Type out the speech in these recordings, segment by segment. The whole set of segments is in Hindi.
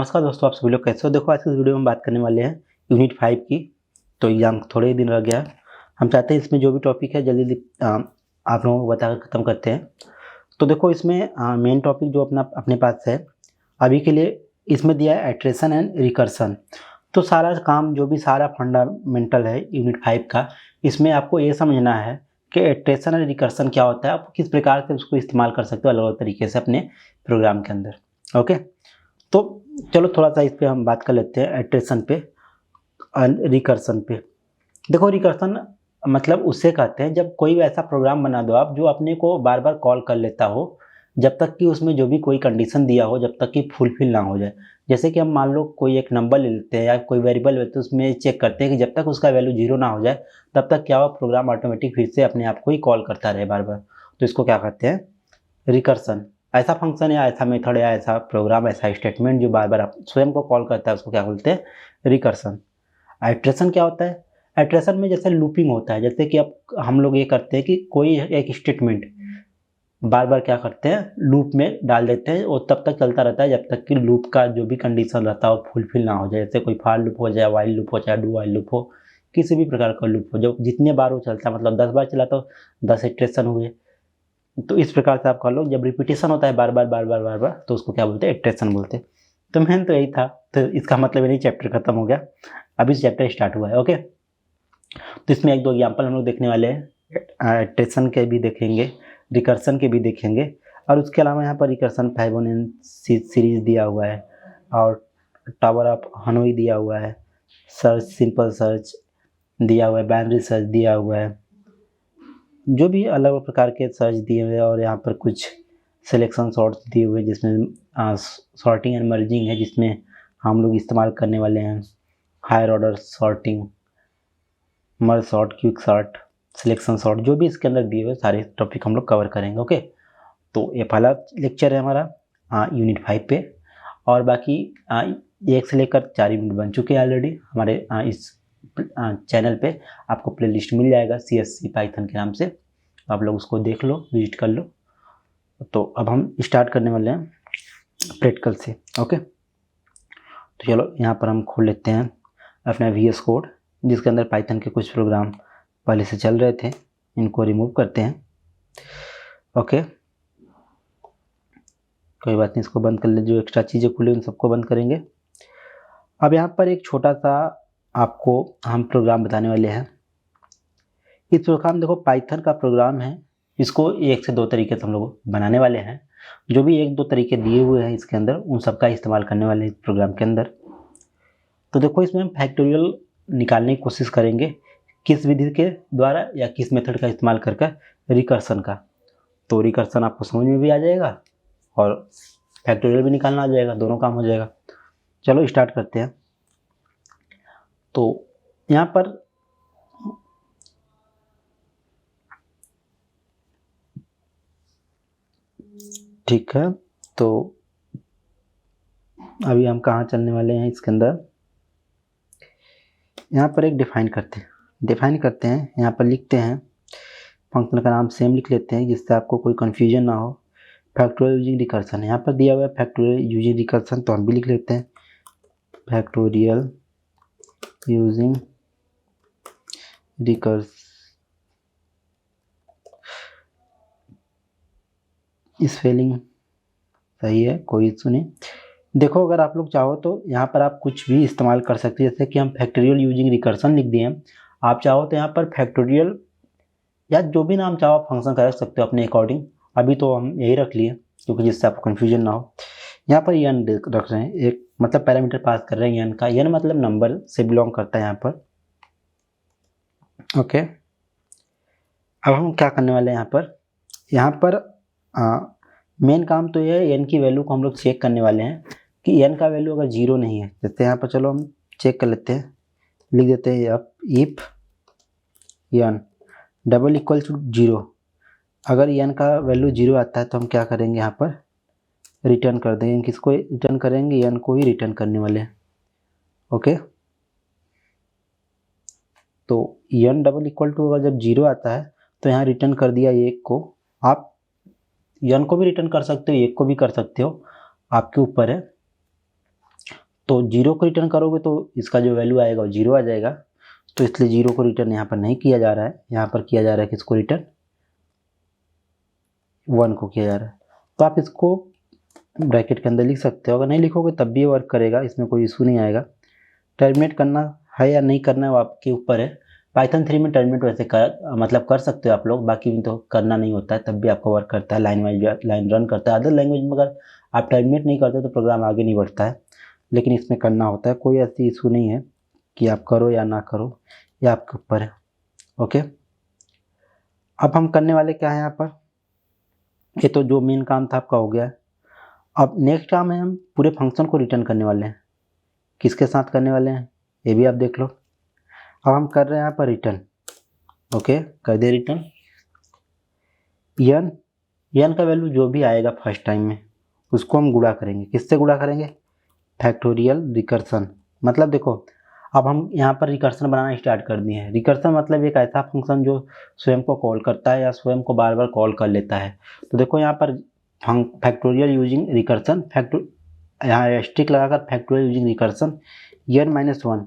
नमस्कार दोस्तों, आप सभी लोग कैसे हो। देखो, आज की इस वीडियो में बात करने वाले हैं यूनिट 5 की। तो एग्ज़ाम थोड़े ही दिन रह गया है। हम चाहते हैं इसमें जो भी टॉपिक है जल्दी आप लोगों को बताकर ख़त्म करते हैं। तो देखो, इसमें मेन टॉपिक जो अपने पास है अभी के लिए, इसमें दिया है इटरेशन एंड रिकर्सन। तो सारा काम जो भी सारा फंडामेंटल है यूनिट 5 का, इसमें आपको ये समझना है कि इटरेशन एंड रिकर्सन क्या होता है, आप किस प्रकार से उसको इस्तेमाल कर सकते हो अलग अलग तरीके से अपने प्रोग्राम के अंदर। ओके, तो चलो थोड़ा सा इस पे हम बात कर लेते हैं, इटरेशन पे और रिकर्सन पे। देखो, रिकर्सन मतलब उससे कहते हैं जब कोई भी ऐसा प्रोग्राम बना दो आप जो अपने को बार बार कॉल कर लेता हो, जब तक कि उसमें जो भी कोई कंडीशन दिया हो जब तक कि फुलफिल ना हो जाए। जैसे कि हम मान लो कोई एक नंबर ले लेते हैं या कोई वेरिएबल लेते हैं, उसमें चेक करते हैं कि जब तक उसका वैल्यू 0 ना हो जाए तब तक क्या हो, प्रोग्राम ऑटोमेटिक फिर से अपने आप को ही कॉल करता रहे बार बार। तो इसको क्या कहते हैं, रिकर्सन। ऐसा फंक्शन या ऐसा मेथड या ऐसा प्रोग्राम, ऐसा स्टेटमेंट जो बार बार आप स्वयं को कॉल करता है, उसको क्या बोलते हैं, रिकर्सन। आइट्रेशन क्या होता है, आइट्रेशन में जैसे लूपिंग होता है, जैसे कि अब हम लोग ये करते हैं कि कोई एक स्टेटमेंट बार बार क्या करते हैं, लूप में डाल देते हैं और तब तक चलता रहता है जब तक कि लूप का जो भी कंडीशन रहता है वो फुलफिल ना हो जाए। जैसे कोई फॉर लूप हो जाए, वाइल लूप हो जाए, डू वाइल लूप हो, किसी भी प्रकार का लूप हो, जो जितने बार वो चलता है, मतलब 10 बार चला तो 10 इटरेशन हुए। तो इस प्रकार से आप कर लो, जब रिपीटेशन होता है बार बार बार बार बार बार, तो उसको क्या बोलते हैं, इटरेशन बोलते हैं। तो मेन तो यही था। तो इसका मतलब नहीं चैप्टर खत्म हो गया, अभी चैप्टर स्टार्ट हुआ है। ओके, तो इसमें एक दो एग्जाम्पल हम लोग देखने वाले हैं, इटरेशन के भी देखेंगे, रिकर्सन के भी देखेंगे। और उसके अलावा यहाँ पर रिकर्सन फाइबोनेन सीरीज दिया हुआ है और टावर ऑफ हनोई दिया हुआ है, सर्च, सिंपल सर्च दिया हुआ है, बाइनरी सर्च दिया हुआ है, जो भी अलग अलग प्रकार के सर्च दिए हुए हैं। और यहाँ पर कुछ सिलेक्शन सॉर्ट्स दिए हुए हैं जिसमें सॉर्टिंग एंड मर्जिंग है, जिसमें हम लोग इस्तेमाल करने वाले हैं higher order sorting, merge sort, quick sort, selection sort, जो भी इसके अंदर दिए हुए सारे टॉपिक हम लोग कवर करेंगे। ओके, तो ये पहला लेक्चर है हमारा यूनिट 5 पे। और बाकी 1 से लेकर 4 यूनिट बन चुके हैं ऑलरेडी हमारे इस चैनल पे। आपको प्लेलिस्ट मिल जाएगा CSC पाइथन के नाम से, आप लोग उसको देख लो, विजिट कर लो। तो अब हम स्टार्ट करने वाले हैं प्रैक्टिकल से। ओके, तो चलो यहाँ पर हम खोल लेते हैं अपना VS कोड, जिसके अंदर पाइथन के कुछ प्रोग्राम पहले से चल रहे थे, इनको रिमूव करते हैं। ओके, कोई बात नहीं, इसको बंद कर ले, जो एक्स्ट्रा चीज़ें खुली उन सबको बंद करेंगे। अब यहाँ पर एक छोटा सा आपको हम प्रोग्राम बताने वाले हैं। इस प्रोग्राम, देखो पाइथन का प्रोग्राम है, इसको 1 से 2 तरीके से हम लोग बनाने वाले हैं। जो भी 1-2 तरीके दिए हुए हैं इसके अंदर, उन सबका इस्तेमाल करने वाले हैं इस प्रोग्राम के अंदर। तो देखो, इसमें हम फैक्टोरियल निकालने की कोशिश करेंगे, किस विधि के द्वारा या किस मेथड का इस्तेमाल करके, रिकर्सन का। तो रिकर्सन आपको समझ में भी आ जाएगा और फैक्टोरियल भी निकालना आ जाएगा, दोनों काम हो जाएगा। चलो स्टार्ट करते हैं। तो यहाँ पर ठीक है, तो अभी हम कहाँ चलने वाले हैं इसके अंदर, यहाँ पर एक डिफाइन करते हैं, यहाँ पर लिखते हैं, फंक्शन का नाम सेम लिख लेते हैं जिससे आपको कोई कन्फ्यूजन ना हो। फैक्टोरियल यूजिंग रिकर्सन यहाँ पर दिया हुआ है, फैक्टोरियल यूजिंग रिकर्सन, तो हम भी लिख लेते हैं फैक्टोरियल यूजिंग रिकर्स। स्पेलिंग सही है, कोई इशू नहीं। देखो, अगर आप लोग चाहो तो यहाँ पर आप कुछ भी इस्तेमाल कर सकते हैं, जैसे कि हम फैक्टोरियल यूजिंग रिकर्सन लिख दिए हैं। आप चाहो तो यहाँ पर फैक्टोरियल या जो भी नाम चाहो फंक्शन का रख सकते हो अपने अकॉर्डिंग। अभी तो हम यही रख लिए क्योंकि जिससे आपको कन्फ्यूजन ना हो। यहाँ पर n रख रहे हैं, एक मतलब पैरामीटर पास कर रहे हैं n का, n मतलब नंबर से बिलोंग करता है यहाँ पर। ओके, अब हम क्या करने वाले हैं यहाँ पर मेन काम तो ये है, n की वैल्यू को हम लोग चेक करने वाले हैं कि n का वैल्यू अगर 0 नहीं है, जैसे यहाँ पर चलो हम चेक कर लेते हैं, लिख देते हैं if n double equal to 0। अगर n का वैल्यू 0 आता है तो हम क्या करेंगे, यहाँ पर रिटर्न कर देंगे। किसको रिटर्न करेंगे, n को ही रिटर्न करने वाले हैं। ओके, तो n डबल इक्वल टू अगर जब 0 आता है तो यहाँ रिटर्न कर दिया 1 को। आप n को भी रिटर्न कर सकते हो, 1 को भी कर सकते हो, आपके ऊपर है। तो जीरो को रिटर्न करोगे तो इसका जो वैल्यू आएगा वो जीरो आ जाएगा, तो इसलिए जीरो को रिटर्न यहाँ पर नहीं किया जा रहा है, यहाँ पर किया जा रहा है किसको रिटर्न, 1 को किया जा रहा है। तो आप इसको ब्रैकेट के अंदर लिख सकते हो, अगर नहीं लिखोगे तब भी वर्क करेगा, इसमें कोई इशू नहीं आएगा। टर्मिनेट करना है या नहीं करना है वो आपके ऊपर है। पाइथन 3 में टर्मिनेट वैसे मतलब कर सकते हो आप लोग, बाकी में तो करना नहीं होता है, तब भी आपका वर्क करता है, लाइन वाइज लाइन रन करता है। अदर लैंग्वेज में अगर आप टर्मिनेट नहीं करते तो प्रोग्राम आगे नहीं बढ़ता है, लेकिन इसमें करना होता है। कोई ऐसी इशू नहीं है कि आप करो या ना करो, ये आपके ऊपर है। ओके, अब हम करने वाले क्या है यहाँ पर, ये तो जो मेन काम था आपका हो गया है। अब नेक्स्ट काम है, हम पूरे फंक्शन को रिटर्न करने वाले हैं। किसके साथ करने वाले हैं ये भी आप देख लो। अब हम कर रहे हैं यहाँ पर रिटर्न। ओके, कर दे रिटर्न यन का वैल्यू जो भी आएगा फर्स्ट टाइम में उसको हम गुणा करेंगे। किससे गुणा करेंगे, फैक्टोरियल रिकर्सन। मतलब देखो, अब हम यहाँ पर रिकर्सन बनाना स्टार्ट कर दिए हैं। रिकर्सन मतलब एक ऐसा फंक्शन जो स्वयं को कॉल करता है या स्वयं को बार बार कॉल कर लेता है। तो देखो यहाँ पर फैक्टोरियल यूजिंग रिकर्सन, यहाँ स्टिक लगाकर factorial using recursion n-1।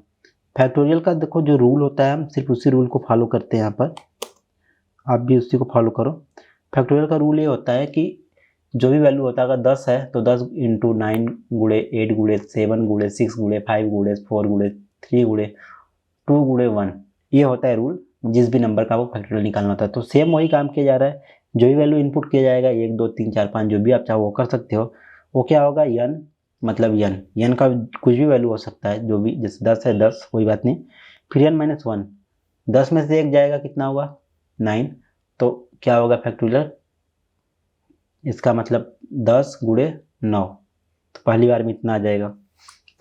Factorial का देखो जो रूल होता है, हम सिर्फ उसी रूल को फॉलो करते हैं। यहाँ पर आप भी उसी को फॉलो करो। फैक्टोरियल का रूल ये होता है कि जो भी वैल्यू होता है, अगर 10 है तो 10 इंटू 9 गुणे 8 गुणे 7 गुणे 6 गुणे 5 गुणे 4 गुणे 3 गुणे 2 गुणे 1, ये होता है रूल। जिस भी नंबर का वो फैक्टोरियल निकालना होता है, तो सेम वही काम किया जा रहा है। जो भी वैल्यू इनपुट किया जाएगा 1 2 3 4 5 जो भी आप चाहो वो कर सकते हो। वो क्या होगा, यन मतलब यन का कुछ भी वैल्यू हो सकता है, जो भी, जैसे 10 है 10, कोई बात नहीं। फिर n-1, 10 में से 1 जाएगा, कितना हुआ 9, तो क्या होगा फैक्टोरियल, इसका मतलब 10 गुणे 9, तो पहली बार में इतना आ जाएगा।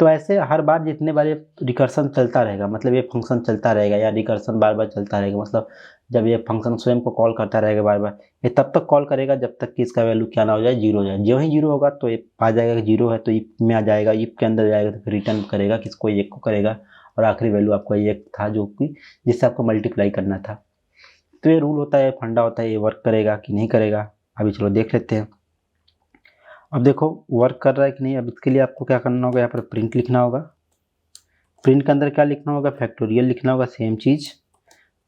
तो ऐसे हर बार जितने बार ये रिकर्सन चलता रहेगा, मतलब ये फंक्शन चलता रहेगा या रिकर्सन बार बार चलता रहेगा, मतलब जब ये फंक्शन स्वयं को कॉल करता रहेगा बार बार, ये तब तक कॉल करेगा जब तक कि इसका वैल्यू क्या ना हो जाए, जीरो हो जाए। जो ही जीरो होगा तो ये आ जाएगा कि जीरो है, तो इफ में आ जाएगा, इफ के अंदर जाएगा तो फिर रिटर्न करेगा किसको, एक को करेगा, और आखिरी वैल्यू आपका एक था जो कि जिससे आपको मल्टीप्लाई करना था। तो ये रूल होता है, फंडा होता है, ये वर्क करेगा कि नहीं करेगा अभी चलो देख लेते हैं। अब देखो वर्क कर रहा है कि नहीं। अब इसके लिए आपको क्या करना होगा, यहाँ पर प्रिंट लिखना होगा। प्रिंट के अंदर क्या लिखना होगा, फैक्टोरियल लिखना होगा, सेम चीज़।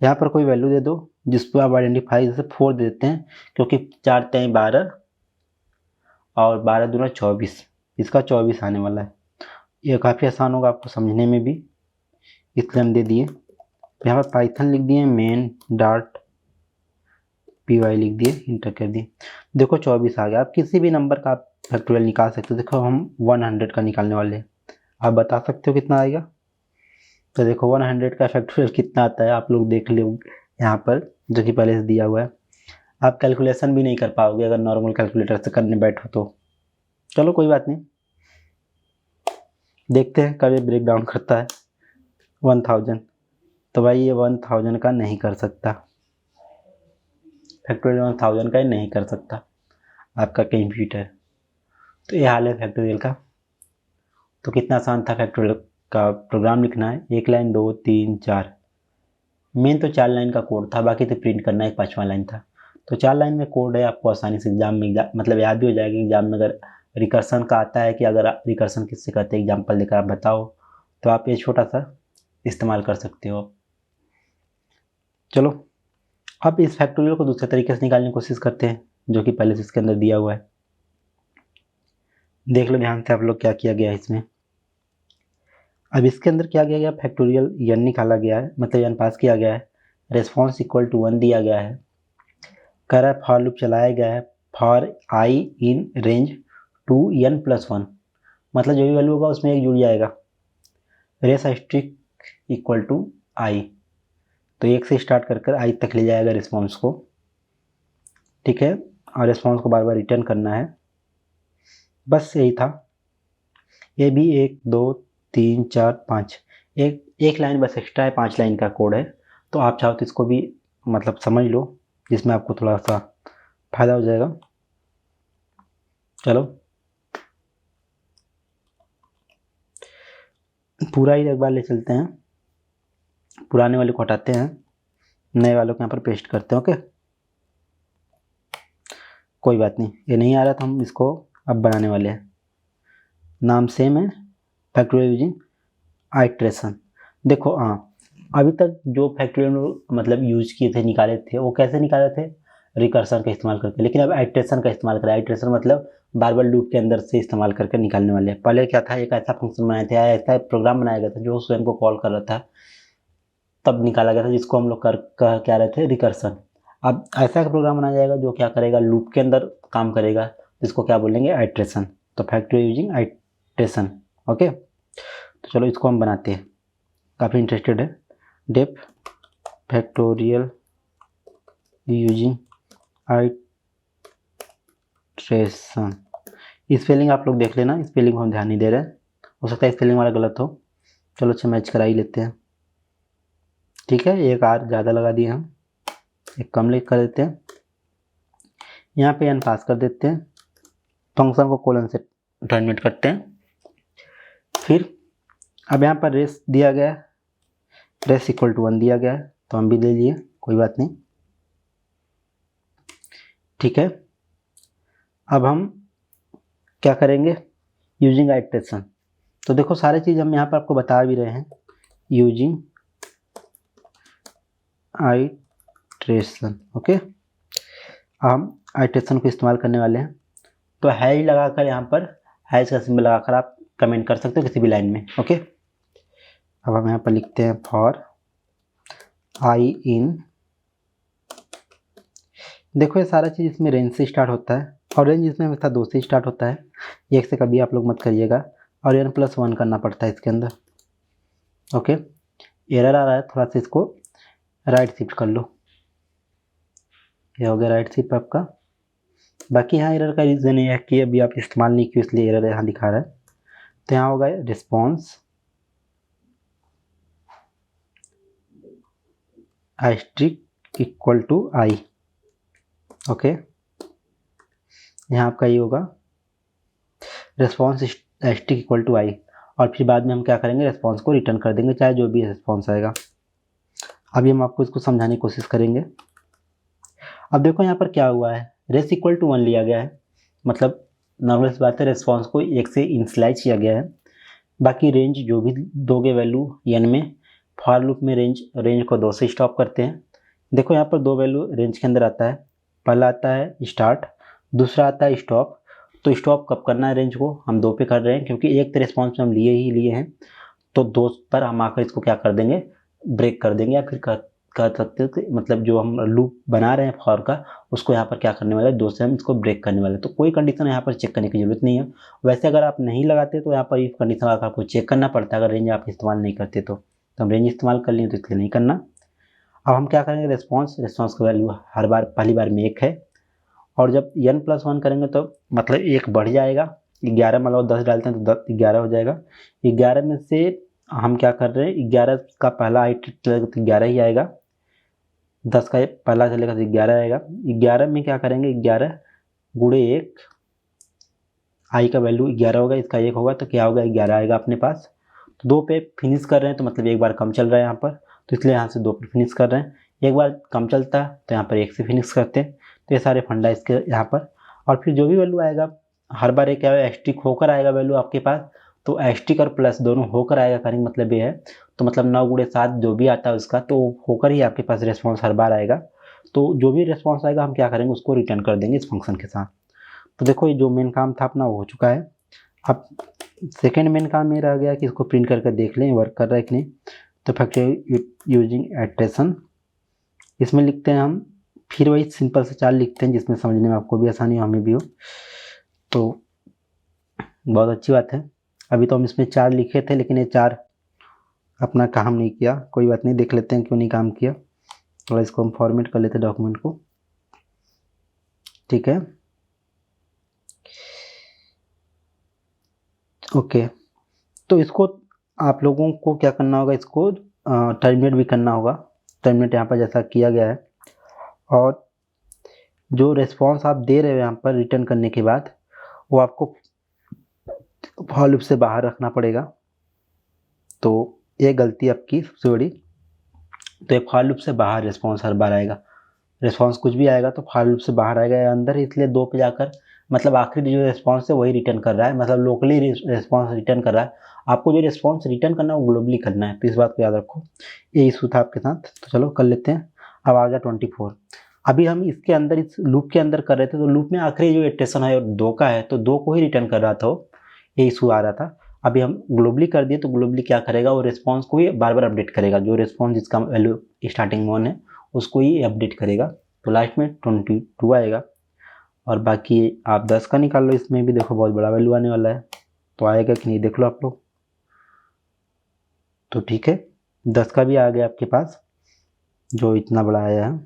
यहाँ पर कोई वैल्यू दे दो जिस पर आप आइडेंटिफाई, जैसे 4 दे देते हैं, क्योंकि 4 3 12 और 12 दूना 24, इसका 24 आने वाला है। ये काफ़ी आसान होगा आपको समझने में भी, इसलिए हम दे दिए। यहाँ पर पाइथन लिख दिए, मेन डॉट py लिख दिए, इंटर कर दिए। देखो 24 आ गया। आप किसी भी नंबर का आप फैक्टोरियल निकाल सकते हो। देखो हम 100 का निकालने वाले हैं, आप बता सकते हो कितना आएगा। तो देखो 100 का फैक्टोरियल कितना आता है, आप लोग देख लो यहाँ पर, जो कि पहले से दिया हुआ है। आप कैलकुलेशन भी नहीं कर पाओगे अगर नॉर्मल कैलकुलेटर से करने बैठो तो। चलो कोई बात नहीं, देखते हैं कब ये ब्रेक डाउन करता है। 1000, तो भाई ये 1000 का नहीं कर सकता, फैक्टोरियल 1000 का ही नहीं कर सकता आपका कंप्यूटर। तो ये हाल है फैक्टोरियल का। तो कितना आसान था फैक्टोरियल का प्रोग्राम लिखना है, 1 लाइन 2 3 4, मेन तो 4 लाइन का कोड था, बाकी तो प्रिंट करना एक 5वां लाइन था। तो 4 लाइन में कोड है, आपको आसानी से एग्जाम में मतलब याद भी हो जाएगा। एग्जाम में अगर रिकर्सन का आता है कि अगर रिकर्सन किससे करते हैं, एग्जाम्पल देकर आप बताओ, तो आप ये छोटा सा इस्तेमाल कर सकते हो। चलो अब इस फैक्टोरियल को दूसरे तरीके से निकालने की कोशिश करते हैं, जो कि पहले से इसके अंदर दिया हुआ है। देख लो ध्यान से आप लोग क्या किया गया है इसमें। अब इसके अंदर क्या किया गया, फैक्टोरियल n निकाला गया है, मतलब n पास किया गया है, रेस्पॉन्स इक्वल टू 1 दिया गया है। कह रहा है फॉर लूप चलाया गया है, for i in range two n+1, मतलब जो भी वैल्यू होगा उसमें एक जुड़ जाएगा। रेस स्ट्रिक इक्वल टू i, तो 1 से स्टार्ट कर i तक ले जाएगा रिस्पॉन्स को, ठीक है। और रिस्पॉन्स को बार बार रिटर्न करना है, बस यही था। ये भी 1 2 3 4 5, एक लाइन बस एक्स्ट्रा है, 5 लाइन का कोड है। तो आप चाहो तो इसको भी मतलब समझ लो, जिसमें आपको थोड़ा सा फायदा हो जाएगा। चलो पूरा ही एक बार ले चलते हैं, पुराने वाले को हटाते हैं, नए वालों को यहाँ पर पेस्ट करते हैं। ओके कोई बात नहीं, ये नहीं आ रहा था, हम इसको अब बनाने वाले हैं। नाम सेम है, फैक्टोरियल यूजिंग आइट्रेशन। देखो हाँ, अभी तक जो फैक्टोरियल मतलब यूज किए थे, निकाले थे, वो कैसे निकाले थे, रिकर्सन का इस्तेमाल करके। लेकिन अब आइट्रेशन का इस्तेमाल करें। आइट्रेशन मतलब बार बार लूप के अंदर से इस्तेमाल करके निकालने वाले हैं। पहले क्या था, एक ऐसा फंक्शन बनाया था, ऐसा प्रोग्राम बनाया गया था जो स्वयं को कॉल कर रहा था, तब निकाला गया था, जिसको हम लोग क्या रहे थे, रिकर्सन। अब ऐसा एक प्रोग्राम बनाया जाएगा जो क्या करेगा, लूप के अंदर काम करेगा, जिसको क्या बोलेंगे, आइट्रेशन। तो फैक्टोरियल यूजिंग आइट्रेशन। ओके, तो चलो इसको हम बनाते हैं, काफ़ी इंटरेस्टेड है। Def factorial using iteration. Spelling आप लोग देख लेना, स्पेलिंग को हम ध्यान नहीं दे रहे हैं, हो सकता है स्पेलिंग वाला गलत हो। चलो अच्छा, मैच करा ही लेते हैं। ठीक है, एक आर ज़्यादा लगा दिए हम, एक कम लिख कर देते हैं। यहाँ पे एन पास कर देते हैं, फंक्शन को कोलन से टर्मिनेट करते हैं। फिर अब यहाँ पर रेस दिया गया है, रेस इक्वल टू 1 दिया गया है, तो हम भी ले लिए, कोई बात नहीं। ठीक है, अब हम क्या करेंगे, यूजिंग आइट्रेशन। तो देखो सारी चीज़ हम यहाँ पर आपको बता भी रहे हैं, यूजिंग आइट्रेशन। ओके, हम आइट्रेशन को इस्तेमाल करने वाले हैं। तो हैश लगाकर, यहाँ पर हैश का सिंबल लगाकर आप कमेंट कर सकते हो किसी भी लाइन में। ओके, अब हम यहाँ पर लिखते हैं फॉर आई इन। देखो ये सारा चीज़ इसमें रेंज से स्टार्ट होता है, और रेंज इसमें हमेशा 2 से स्टार्ट होता है, 1 से कभी आप लोग मत करिएगा, और n+1 करना पड़ता है इसके अंदर। ओके, एरर आ रहा है थोड़ा सा, इसको राइट शिफ्ट कर लो, ये हो गया राइट शिफ्ट आपका। बाकी यहाँ एरर का रीज़न ये है कि अभी आप इस्तेमाल नहीं किए, इसलिए एरर यहाँ दिखा रहा है। तो यहाँ होगा response asterisk equal to I. Okay, यहाँ आपका ये होगा response asterisk equal to I, और फिर बाद में हम क्या करेंगे, रिस्पॉन्स को रिटर्न कर देंगे, चाहे जो भी रिस्पॉन्स आएगा। अभी हम आपको इसको समझाने की कोशिश करेंगे। अब देखो यहाँ पर क्या हुआ है, रेस इक्वल टू 1 लिया गया है, मतलब नॉर्मल सी बात है, रिस्पॉन्स को 1 से इनिशियलाइज किया गया है। बाकी रेंज जो भी दोगे वैल्यू n में, फॉर लूप में रेंज को 2 से स्टॉप करते हैं। देखो यहाँ पर 2 वैल्यू रेंज के अंदर आता है, पहला आता है स्टार्ट, दूसरा आता है स्टॉप। तो स्टॉप कब करना है रेंज को, हम 2 पे कर रहे हैं, क्योंकि एक तो रिस्पॉन्स में हम लिए हैं, तो 2 पर हम आकर इसको क्या कर देंगे, ब्रेक कर देंगे, या फिर कर सकते हो कि मतलब जो हम लूप बना रहे हैं फॉर का, उसको यहाँ पर क्या करने वाले, 2 से हम इसको ब्रेक करने वाले। तो कोई कंडीशन यहाँ पर चेक करने की जरूरत नहीं है। वैसे अगर आप नहीं लगाते तो यहाँ पर इफ कंडीशन आपको चेक करना पड़ता है, अगर रेंज आप इस्तेमाल नहीं करते तो हम रेंज इस्तेमाल कर लिए तो इसलिए नहीं करना। अब हम क्या करेंगे, रिस्पॉन्स का वैल्यू हर बार पहली बार में 1 है, और जब n+1 करेंगे तो मतलब 1 बढ़ जाएगा, 11 मतलब 10 डालते हैं तो 11 हो जाएगा। 11 में से हम क्या कर रहे हैं, 11 का पहला आइटरेट तो 11 ही आएगा, 10 का पहला चलेगा तो 11 आएगा। 11 में क्या करेंगे, 11 गुणे 1, आई का वैल्यू 11 होगा, इसका 1 होगा, तो क्या होगा, 11 आएगा अपने पास। तो 2 पे फिनिश कर रहे हैं, तो मतलब एक बार कम चल रहा है यहाँ पर, तो इसलिए यहाँ से 2 पे फिनिश कर रहे हैं। एक बार कम चलता है तो यहाँ पर 1 से फिनिश करते हैं। तो ये सारे फंडा इसके यहाँ पर, और फिर जो भी वैल्यू आएगा हर बार एक क्या है, एस्ट्रिक होकर आएगा वैल्यू आपके पास। तो एस्ट्रिक और प्लस दोनों होकर आएगा, कहने का मतलब ये है, तो मतलब 9 गुणे 7 जो भी आता है उसका, तो होकर ही आपके पास रिस्पॉन्स हर बार आएगा। तो जो भी रिस्पॉन्स आएगा हम क्या करेंगे, उसको रिटर्न कर देंगे इस फंक्शन के साथ। तो देखो ये जो मेन काम था अपना वो हो चुका है। अब सेकेंड मेन काम ये रह गया कि इसको प्रिंट करके देख लें वर्क कर रहा है कि नहीं। तो फैक्टोरियल यूजिंग आइट्रेशन, इसमें लिखते हैं हम, फिर वही सिंपल से 4 लिखते हैं, जिसमें समझने में आपको भी आसानी हो, हमें भी हो, तो बहुत अच्छी बात है। अभी तो हम इसमें 4 लिखे थे, लेकिन ये 4 अपना काम नहीं किया, कोई बात नहीं, देख लेते हैं क्यों नहीं काम किया। थोड़ा इसको हम फॉर्मेट कर लेते हैं डॉक्यूमेंट को, ठीक है। ओके, तो इसको आप लोगों को क्या करना होगा, इसको टर्मिनेट भी करना होगा। टर्मिनेट यहाँ पर जैसा किया गया है, और जो रिस्पॉन्स आप दे रहे हो यहाँ पर रिटर्न करने के बाद, वो आपको फॉर लूप से बाहर रखना पड़ेगा। तो ये गलती आपकी सबसे बड़ी। तो ये फॉर लूप से बाहर रिस्पॉन्स हर बार आएगा, रिस्पॉन्स कुछ भी आएगा तो फॉर लूप से बाहर आएगा या अंदर, इसलिए 2 पे जाकर मतलब आखिरी जो रिस्पॉन्स है वही रिटर्न कर रहा है, मतलब लोकली रिस्पॉन्स रिटर्न कर रहा है। आपको जो रिस्पॉन्स रिटर्न करना है वो ग्लोबली करना है, तो इस बात को याद रखो। ये इशू था आपके साथ, तो चलो कर लेते हैं। अब आ गया 24। अभी हम इसके अंदर इस लूप के अंदर कर रहे थे, तो लूप में आखिरी जो इटरेशन है 2 का है, तो 2 को ही रिटर्न कर रहा था वो, ये इशू आ रहा था। अभी हम ग्लोबली कर दिए, तो ग्लोबली क्या करेगा, वो रिस्पॉन्स को ही बार बार अपडेट करेगा, जो रिस्पॉन्स जिसका वैल्यू स्टार्टिंग 1 है उसको ही अपडेट करेगा। तो लास्ट में 22 आएगा, और बाकी आप 10 का निकाल लो, इसमें भी देखो बहुत बड़ा वैल्यू आने वाला है, तो आएगा कि नहीं देख लो आप लोग। तो ठीक है, 10 का भी आ गया आपके पास, जो इतना बड़ा आया है।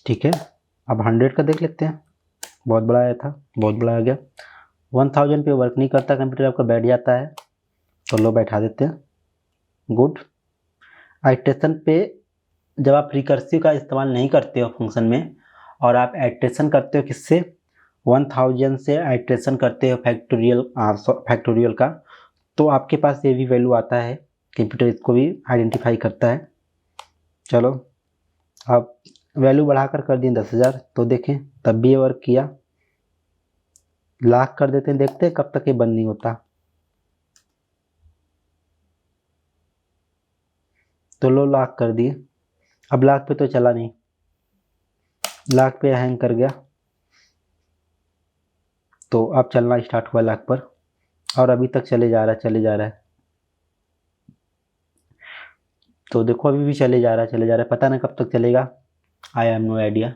ठीक है, अब 100 का देख लेते हैं, बहुत बड़ा आया था, बहुत बड़ा आ गया। 1000 पे वर्क नहीं करता कंप्यूटर, आपका बैठ जाता है, तो लो बैठा देते हैं, गुड। आइट्रेशन पे जब आप रिकर्सिव का इस्तेमाल नहीं करते हो फंक्शन में, और आप आइट्रेशन करते हो किससे, 1000 से आइट्रेशन करते हो फैक्टोरियल का, तो आपके पास ये भी वैल्यू आता है, कंप्यूटर इसको भी आइडेंटिफाई करता है। चलो अब वैल्यू बढ़ाकर कर दिए 10,000, तो देखें तब भी ये वर्क किया। लाख कर देते हैं, देखते हैं कब तक ये बंद नहीं होता। तो लो लाख कर दिए, अब लाख पे तो चला नहीं, लाख पे हैंग कर गया, तो अब चलना स्टार्ट हुआ लाख पर, और अभी तक चले जा रहा है, चले जा रहा है। तो देखो अभी भी चले जा रहा है, पता नहीं कब तक चलेगा, आई हैव नो आइडिया।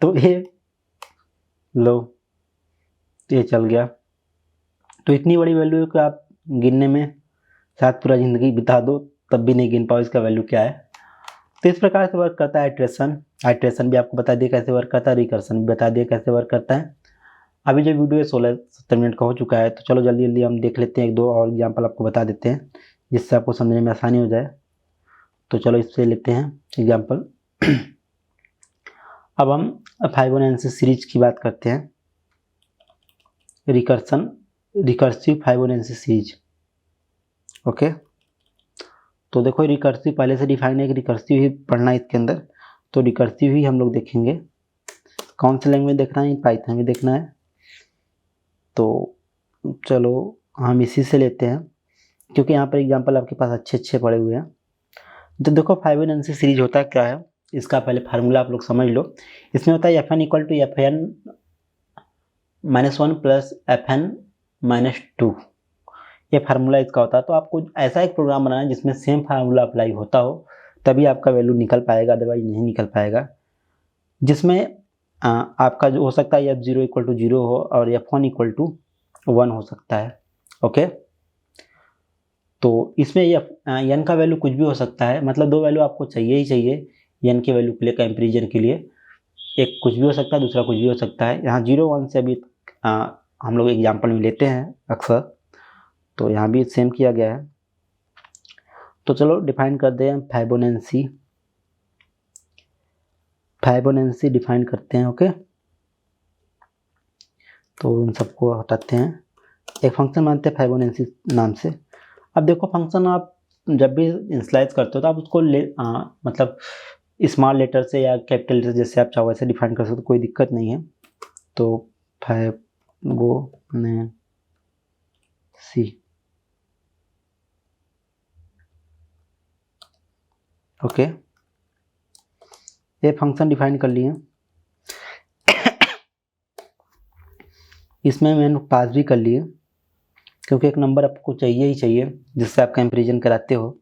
तो ये लो, ये चल गया। तो इतनी बड़ी वैल्यू है कि आप गिनने में शायद पूरा ज़िंदगी बिता दो, तब भी नहीं गिन पाओ इसका वैल्यू क्या है। तो इस प्रकार से वर्क करता है आइट्रेशन। आइट्रेशन भी आपको बता दिया कैसे वर्क करता है, रिकर्सन भी बता दिया कैसे वर्क करता है। अभी जो वीडियो है 16-17 मिनट का हो चुका है, तो चलो जल्दी जल्दी हम देख लेते हैं, 1-2 और एग्जाम्पल आपको बता देते हैं, जिससे आपको समझने में आसानी हो जाए। तो चलो इससे लेते हैं एग्जाम्पल। अब हम फाइबोनेंसी सीरीज की बात करते हैं, रिकर्सिव फाइबोनेंसी सीरीज। ओके, तो देखो रिकर्सिव पहले से डिफाइन है कि रिकर्सिव ही पढ़ना है इसके अंदर, तो रिकर्सिव ही हम लोग देखेंगे। कौन सी लैंग्वेज देखना है, पाइथन में देखना है। तो चलो हम इसी से लेते हैं, क्योंकि यहाँ पर एग्जाम्पल आपके पास अच्छे अच्छे पड़े हुए हैं। तो देखो फाइबोनेंसी सीरीज होता है क्या है, इसका पहले फार्मूला आप लोग समझ लो। इसमें होता है F N equal to F N -1 plus F N -2, ये फार्मूला इसका होता है। तो आपको ऐसा एक प्रोग्राम बनाना है जिसमें सेम फार्मूला अप्लाई होता हो, तभी आपका वैल्यू निकल पाएगा, अदरवाइज नहीं निकल पाएगा। जिसमें आपका जो हो सकता है F0 इक्वल टू 0 हो, और F1 इक्वल टू 1 हो सकता है। ओके, तो इसमें n का वैल्यू कुछ भी हो सकता है, मतलब 2 वैल्यू आपको चाहिए ही चाहिए n के वैल्यू के लिए, कंपेरिजन के लिए। एक कुछ भी हो सकता है, दूसरा कुछ भी हो सकता है। यहाँ 0-1 से अभी हम लोग एग्जाम्पल में लेते हैं अक्सर, तो यहाँ भी सेम किया गया है। तो चलो डिफाइन कर दें फाइबोनेंसी डिफाइन करते हैं। ओके, तो उन सबको हटाते हैं, एक फंक्शन मानते हैं फाइबोनेंसी नाम से। अब देखो फंक्शन आप जब भी इनिशियलाइज करते हो, तो आप उसको मतलब स्मॉल लेटर से या कैपिटल लेटर जैसे आप चाहो वैसे डिफाइन कर सकते हो, कोई दिक्कत नहीं है। तो फाइबोनेंसी, ओके, ये फंक्शन डिफाइन कर लिए। इसमें मैंने पास भी कर लिए, क्योंकि एक नंबर आपको चाहिए ही चाहिए जिससे आप कंपेरिजन कराते हो।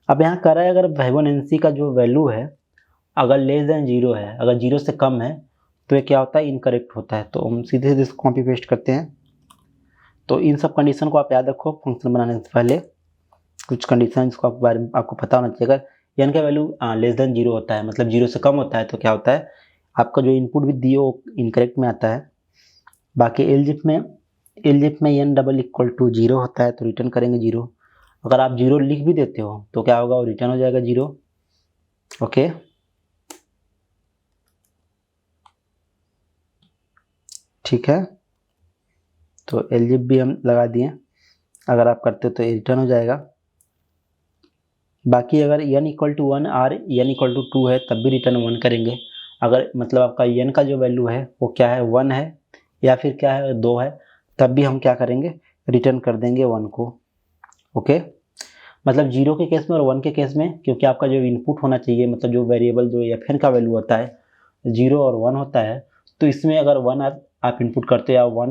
अब यहाँ कर रहा है, अगर फाइबोनेंसी का जो वैल्यू है अगर लेस देन 0 है, अगर 0 से कम है, तो ये क्या होता है, इनकरेक्ट होता है। तो हम सीधे सीधे इसको कॉपी पेस्ट करते हैं। तो इन सब कंडीशन को आप याद रखो, फंक्शन बनाने से पहले कुछ कंडीशन इसको बारे में आपको पता होना चाहिए। अगर n का वैल्यू लेस देन 0 होता है, मतलब 0 से कम होता है, तो क्या होता है, आपका जो इनपुट भी दिए वो इनकरेक्ट में आता है। बाकी एलजिप में n डबल इक्वल टू 0 होता है, तो रिटर्न करेंगे 0। अगर आप 0 लिख भी देते हो तो क्या होगा, वो रिटर्न हो जाएगा 0। ओके, ठीक है, तो एलजिप भी हम लगा दिए, अगर आप करते हो तो रिटर्न हो जाएगा। बाकी अगर n इक्वल टू 1 और n इक्वल टू 2 है, तब भी रिटर्न 1 करेंगे। अगर मतलब आपका n का जो वैल्यू है वो क्या है 1 है या फिर क्या है 2 है, तब भी हम क्या करेंगे रिटर्न कर देंगे 1 को। ओके, मतलब 0 के केस में और 1 के केस में, क्योंकि आपका जो इनपुट होना चाहिए मतलब जो वेरिएबल जो fn का वैल्यू होता है 0 और 1 होता है, तो इसमें अगर 1 आप इनपुट करते हो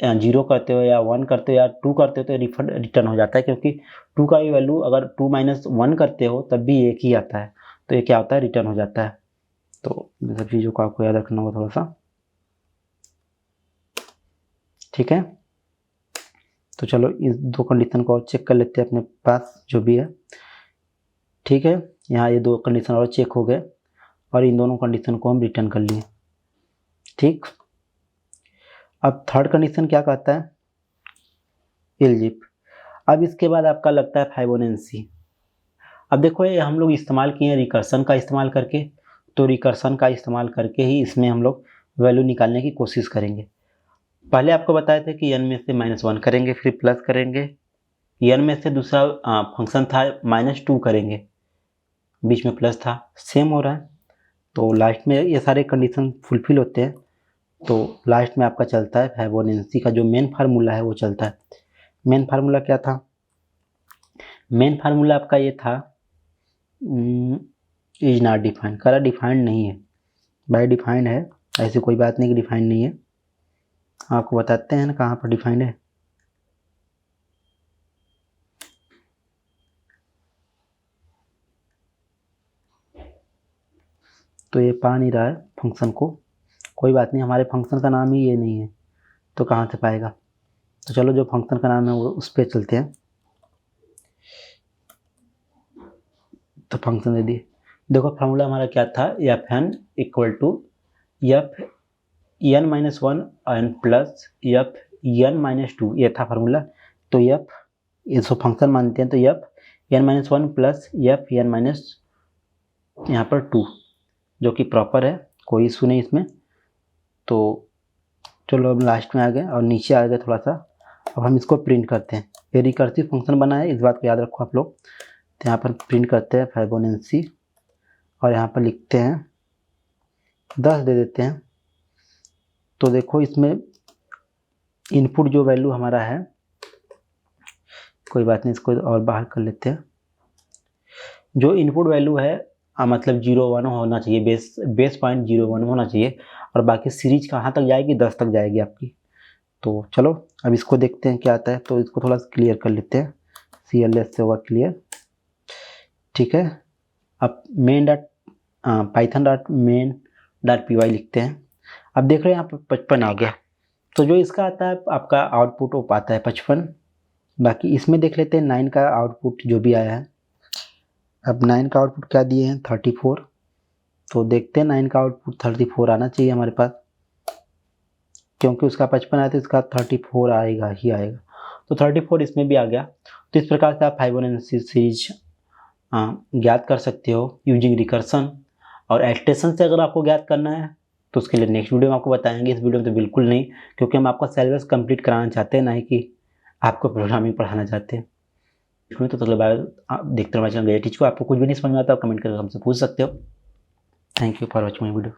या 0 करते हो या 1 करते हो या 2 करते हो तो रिफंड रिटर्न हो जाता है, क्योंकि 2 का भी वैल्यू अगर 2 - 1 करते हो तब भी एक ही आता है, तो ये क्या होता है रिटर्न हो जाता है। तो इन सब चीज़ों को आपको याद रखना होगा थोड़ा सा, ठीक है। तो चलो इस 2 कंडीशन को और चेक कर लेते हैं अपने पास जो भी है, ठीक है। यहाँ ये 2 कंडीशन और चेक हो गए और इन दोनों कंडीशन को हम रिटर्न कर लिए, ठीक। अब थर्ड कंडीशन क्या कहता है, एलजीफ। अब इसके बाद आपका लगता है फाइबोनेंसी। अब देखो ये हम लोग इस्तेमाल किए हैं रिकर्सन का इस्तेमाल करके, तो रिकर्सन का इस्तेमाल करके ही इसमें हम लोग वैल्यू निकालने की कोशिश करेंगे। पहले आपको बताया था कि n में से -1 करेंगे फिर प्लस करेंगे, n में से दूसरा फंक्शन था -2 करेंगे, बीच में प्लस था, सेम हो रहा है। तो लास्ट में ये सारे कंडीशन फुलफिल होते हैं, तो लास्ट में आपका चलता है फाइबोनेंसी का जो मेन फार्मूला है वो चलता है। मेन फार्मूला क्या था, मेन फार्मूला आपका ये था इज नॉट डिफाइंड, करा डिफाइंड नहीं है, बाय डिफाइंड है, ऐसी कोई बात नहीं कि डिफाइंड नहीं है, आपको बताते हैं ना कहाँ पर डिफाइंड है। तो ये पा नहीं रहा है फंक्शन को, कोई बात नहीं, हमारे फंक्शन का नाम ही ये नहीं है तो कहाँ से पाएगा। तो चलो जो फंक्शन का नाम है वो उस पर चलते हैं। तो फंक्शन दे दिए, देखो फार्मूला हमारा क्या था, F N equal to F n - 1 N plus F n - 2, ये था फार्मूला। तो एफ इसको फंक्शन मानते हैं, तो F n - 1 plus F n - यहाँ पर 2, जो कि प्रॉपर है, कोई इशू नहीं इसमें। तो चलो अब लास्ट में आ गए और नीचे आ गए थोड़ा सा, अब हम इसको प्रिंट करते हैं। ये रिकर्सिव फंक्शन बना है, इस बात को याद रखो आप लोग। तो यहाँ पर प्रिंट करते हैं फाइबोनेंसी और यहाँ पर लिखते हैं 10 दे देते हैं। तो देखो इसमें इनपुट जो वैल्यू हमारा है, कोई बात नहीं इसको और बाहर कर लेते हैं। जो इनपुट वैल्यू है मतलब 0 1 होना चाहिए, बेस पॉइंट 0 1 होना चाहिए, और बाकी सीरीज कहाँ तक जाएगी 10 तक जाएगी आपकी। तो चलो अब इसको देखते हैं क्या आता है, तो इसको थोड़ा सा क्लियर कर लेते हैं, CLS से होगा क्लियर, ठीक है। अब python.main.py लिखते हैं। अब देख रहे हैं यहाँ पर 55 आ गया, तो जो इसका आता है आपका आउटपुट वो पाता है 55। बाकी इसमें देख लेते हैं 9 का आउटपुट जो भी आया है। अब 9 का आउटपुट क्या दिए हैं 34, तो देखते हैं 9 का आउटपुट 34 आना चाहिए हमारे पास, क्योंकि उसका 55 आया तो इसका 34 आएगा ही आएगा, तो 34 इसमें भी आ गया। तो इस प्रकार से आप फाइबोनेंसी सीरीज ज्ञात कर सकते हो यूजिंग रिकर्सन। और एक्सटेंशन से अगर आपको ज्ञात करना है तो उसके लिए नेक्स्ट वीडियो में आपको बताएंगे, इस वीडियो में तो बिल्कुल नहीं, क्योंकि हम आपका सिलेबस कंप्लीट कराना चाहते हैं, ना ही कि आपको प्रोग्रामिंग पढ़ाना चाहते हैं। तो चलो आप देखते रहो हमारे चैनल टीच को। आपको कुछ भी नहीं समझ में आता कमेंट करके हमसे पूछ सकते हो। Thank you for watching my video.